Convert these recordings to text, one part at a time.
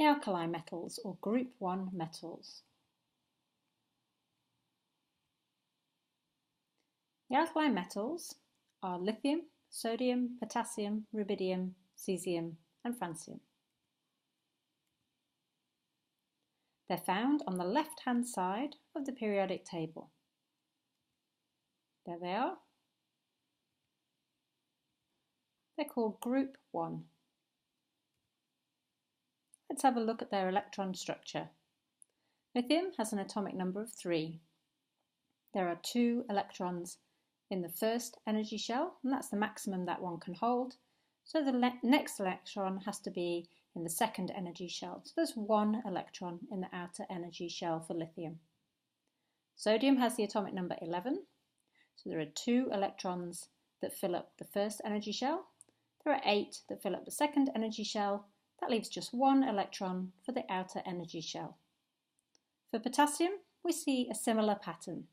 the alkali metals or group 1 metals. The alkali metals are lithium, sodium, potassium, rubidium, cesium and francium. They're found on the left-hand side of the periodic table. There they are. They're called group 1. Let's have a look at their electron structure. Lithium has an atomic number of 3. There are 2 electrons in the first energy shell, and that's the maximum that one can hold. So the next electron has to be in the second energy shell. So there's 1 electron in the outer energy shell for lithium. Sodium has the atomic number 11. So there are 2 electrons that fill up the first energy shell. There are 8 that fill up the second energy shell. That leaves just 1 electron for the outer energy shell. For potassium, we see a similar pattern.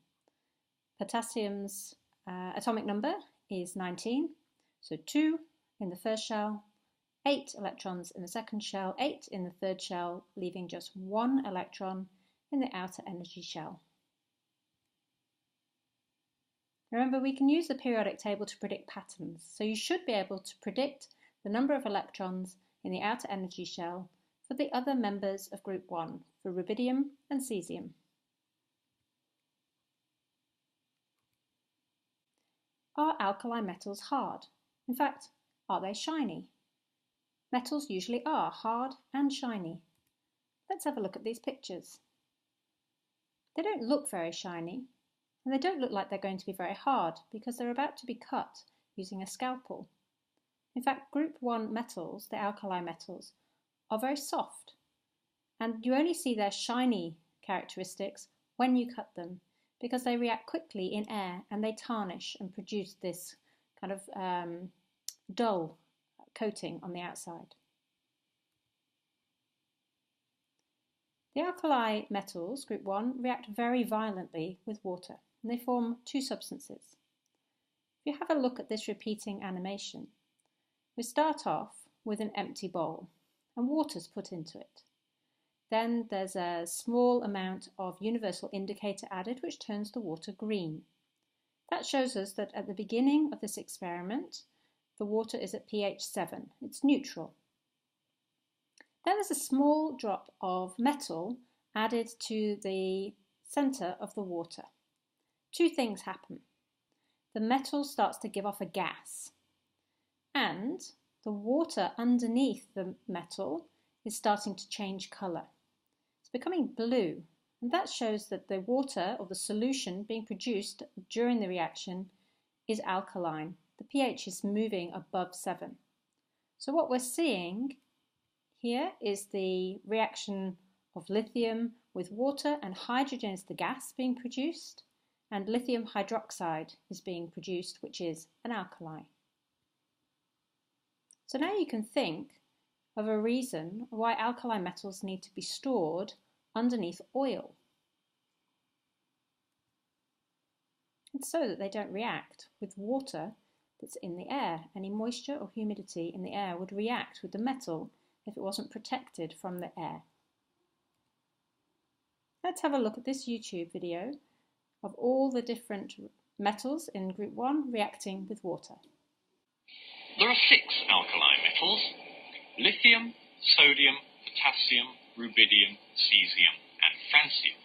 Potassium's atomic number is 19, so 2 in the first shell, 8 electrons in the second shell, 8 in the third shell, leaving just 1 electron in the outer energy shell. Remember, we can use the periodic table to predict patterns, so you should be able to predict the number of electrons in the outer energy shell for the other members of group 1, for rubidium and cesium. Are alkali metals hard? In fact, are they shiny? Metals usually are hard and shiny. Let's have a look at these pictures. They don't look very shiny, and they don't look like they're going to be very hard because they're about to be cut using a scalpel. In fact, group 1 metals, the alkali metals, are very soft, and you only see their shiny characteristics when you cut them, because they react quickly in air and they tarnish and produce this kind of dull coating on the outside. The alkali metals, group 1, react very violently with water, and they form 2 substances. If you have a look at this repeating animation, we start off with an empty bowl and water's put into it. Then there's a small amount of universal indicator added, which turns the water green. That shows us that at the beginning of this experiment, the water is at pH 7. It's neutral. Then there's a small drop of metal added to the center of the water. 2 things happen. The metal starts to give off a gas, and the water underneath the metal is starting to change color. It's becoming blue, and that shows that the water or the solution being produced during the reaction is alkaline. The pH is moving above 7. So what we're seeing here is the reaction of lithium with water, and hydrogen is the gas being produced, and lithium hydroxide is being produced, which is an alkali. So now you can think of a reason why alkali metals need to be stored underneath oil. It's so that they don't react with water that's in the air. Any moisture or humidity in the air would react with the metal if it wasn't protected from the air. Let's have a look at this YouTube video of all the different metals in group 1 reacting with water. There are 6 alkali metals: lithium, sodium, potassium, rubidium, cesium and francium.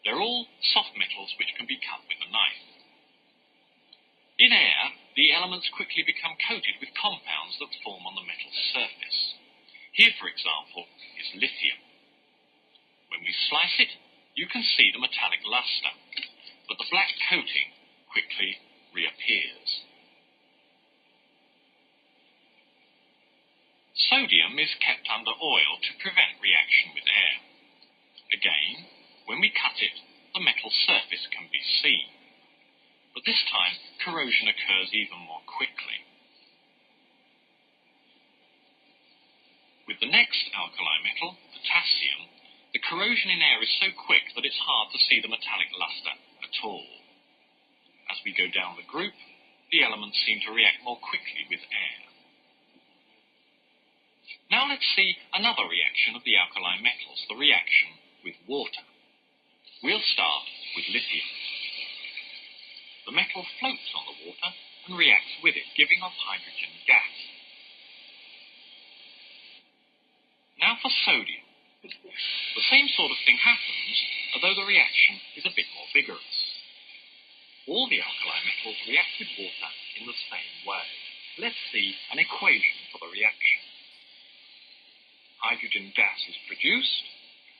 They're all soft metals which can be cut with a knife. In air, the elements quickly become coated with compounds that form on the metal's surface. Here, for example, is lithium. When we slice it, you can see the metallic luster, but the black coating quickly reappears. Sodium is kept under oil to prevent reaction with air. Again, when we cut it, the metal surface can be seen. But this time, corrosion occurs even more quickly. With the next alkali metal, potassium, the corrosion in air is so quick that it's hard to see the metallic luster at all. As we go down the group, the elements seem to react more quickly with air. Now let's see another reaction of the alkali metals, the reaction with water. We'll start with lithium. The metal floats on the water and reacts with it, giving off hydrogen gas. Now for sodium. The same sort of thing happens, although the reaction is a bit more vigorous. All the alkali metals react with water in the same way. Let's see an equation for the reaction. Hydrogen gas is produced,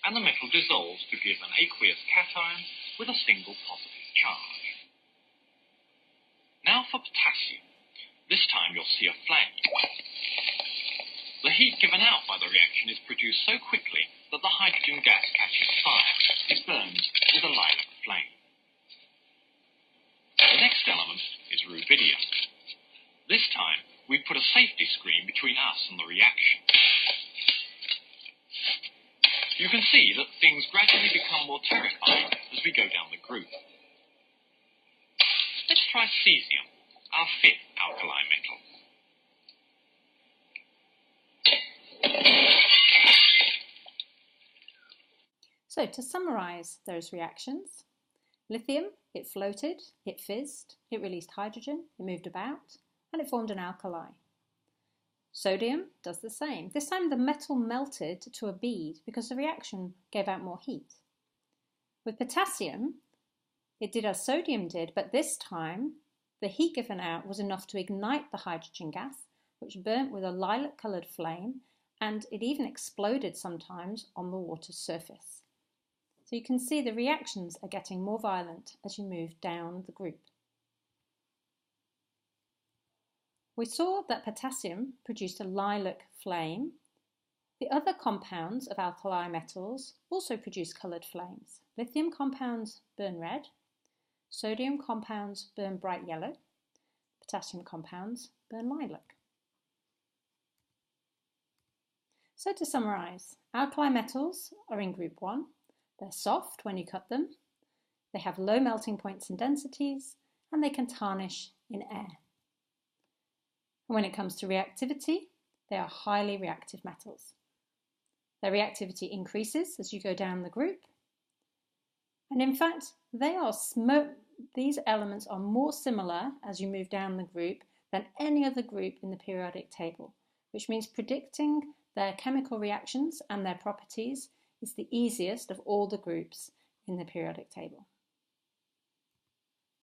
and the metal dissolves to give an aqueous cation with a single positive charge. Now for potassium. This time you'll see a flame. The heat given out by the reaction is produced so quickly that the hydrogen gas catches fire. It burns with a lilac flame. The next element is rubidium. This time we put a safety screen between us and the reaction. You can see that things gradually become more terrifying as we go down the group. Let's try cesium, our fifth alkali metal. So to summarise those reactions, lithium, it floated, it fizzed, it released hydrogen, it moved about, and it formed an alkali. Sodium does the same. This time the metal melted to a bead because the reaction gave out more heat. With potassium, it did as sodium did, but this time the heat given out was enough to ignite the hydrogen gas, which burnt with a lilac-coloured flame, and it even exploded sometimes on the water's surface. So you can see the reactions are getting more violent as you move down the group. We saw that potassium produced a lilac flame. The other compounds of alkali metals also produce coloured flames. Lithium compounds burn red, sodium compounds burn bright yellow, potassium compounds burn lilac. So to summarise, alkali metals are in group 1. They're soft when you cut them, they have low melting points and densities, and they can tarnish in air. And when it comes to reactivity, they are highly reactive metals. Their reactivity increases as you go down the group, and in fact, these elements are more similar as you move down the group than any other group in the periodic table, which means predicting their chemical reactions and their properties is the easiest of all the groups in the periodic table.